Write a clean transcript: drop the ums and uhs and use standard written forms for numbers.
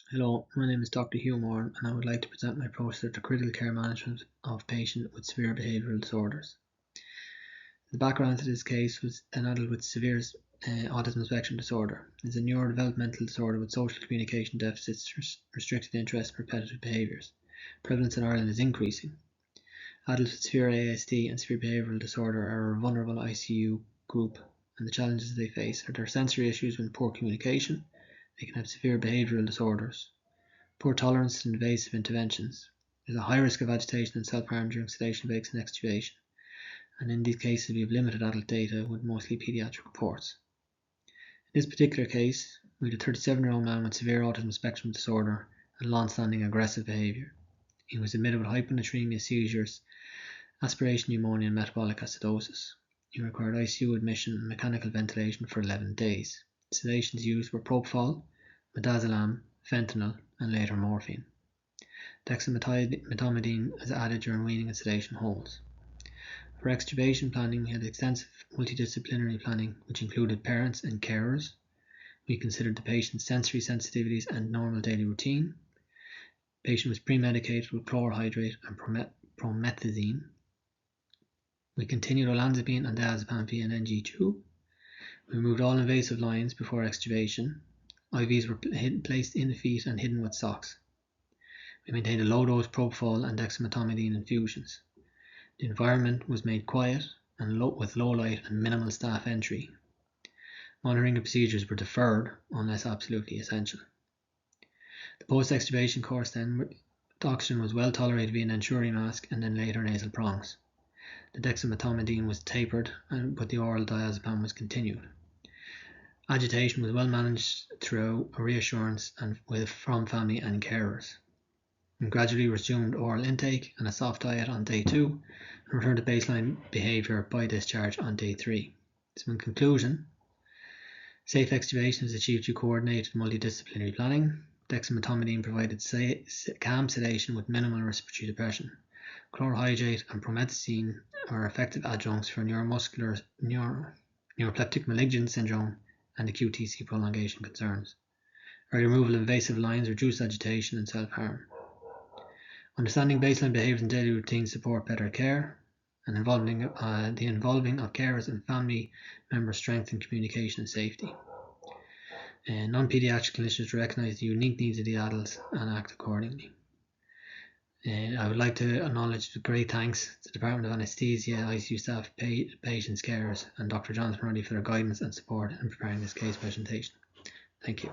Hello, my name is Dr. Hugh Moran, and I would like to present my approach to critical care management of patients with severe behavioural disorders. The background to this case was an adult with severe autism spectrum disorder. It's a neurodevelopmental disorder with social communication deficits, restricted interest, and repetitive behaviours. Prevalence in Ireland is increasing. Adults with severe ASD and severe behavioural disorder are a vulnerable ICU group, and the challenges they face are their sensory issues with poor communication. They can have severe behavioural disorders, poor tolerance to invasive interventions. There's a high risk of agitation and self-harm during sedation breaks and extubation, and in these cases we have limited adult data with mostly paediatric reports. In this particular case, we had a 37-year-old man with severe autism spectrum disorder and long-standing aggressive behaviour. He was admitted with hyponatremia, seizures, aspiration pneumonia and metabolic acidosis. He required ICU admission and mechanical ventilation for 11 days. Sedations used were propofol, midazolam, fentanyl, and later morphine. Dexmedetomidine is added during weaning and sedation holds. For extubation planning, we had extensive multidisciplinary planning, which included parents and carers. We considered the patient's sensory sensitivities and normal daily routine. The patient was pre-medicated with chlorhydrate and promethazine. We continued olanzapine and diazepam via an NG tube. We removed all invasive lines before extubation. IVs were placed in the feet and hidden with socks. We maintained a low-dose propofol and dexmedetomidine infusions. The environment was made quiet and with low light and minimal staff entry. Monitoring of procedures were deferred unless absolutely essential. The post-extubation course then, the oxygen was well tolerated via an Ensuri mask and then later nasal prongs. The dexmedetomidine was tapered, but the oral diazepam was continued. Agitation was well managed through a reassurance from family and carers. We gradually resumed oral intake and a soft diet on day 2 and returned to baseline behaviour by discharge on day 3. So in conclusion, safe extubation is achieved through coordinated multidisciplinary planning. Dexmedetomidine provided calm sedation with minimal respiratory depression. Chlorhydrate and promethazine are effective adjuncts for neuropleptic malignant syndrome and acute TC prolongation concerns. Early removal of invasive lines reduced agitation and self-harm. Understanding baseline behaviours and daily routines support better care, and the involving of carers and family members strengthen communication and safety. Non-paediatric clinicians recognise the unique needs of the adults and act accordingly. I would like to acknowledge with great thanks to the Department of Anaesthesia, ICU staff, patients, carers, and Dr. Jonathan Roddy for their guidance and support in preparing this case presentation. Thank you.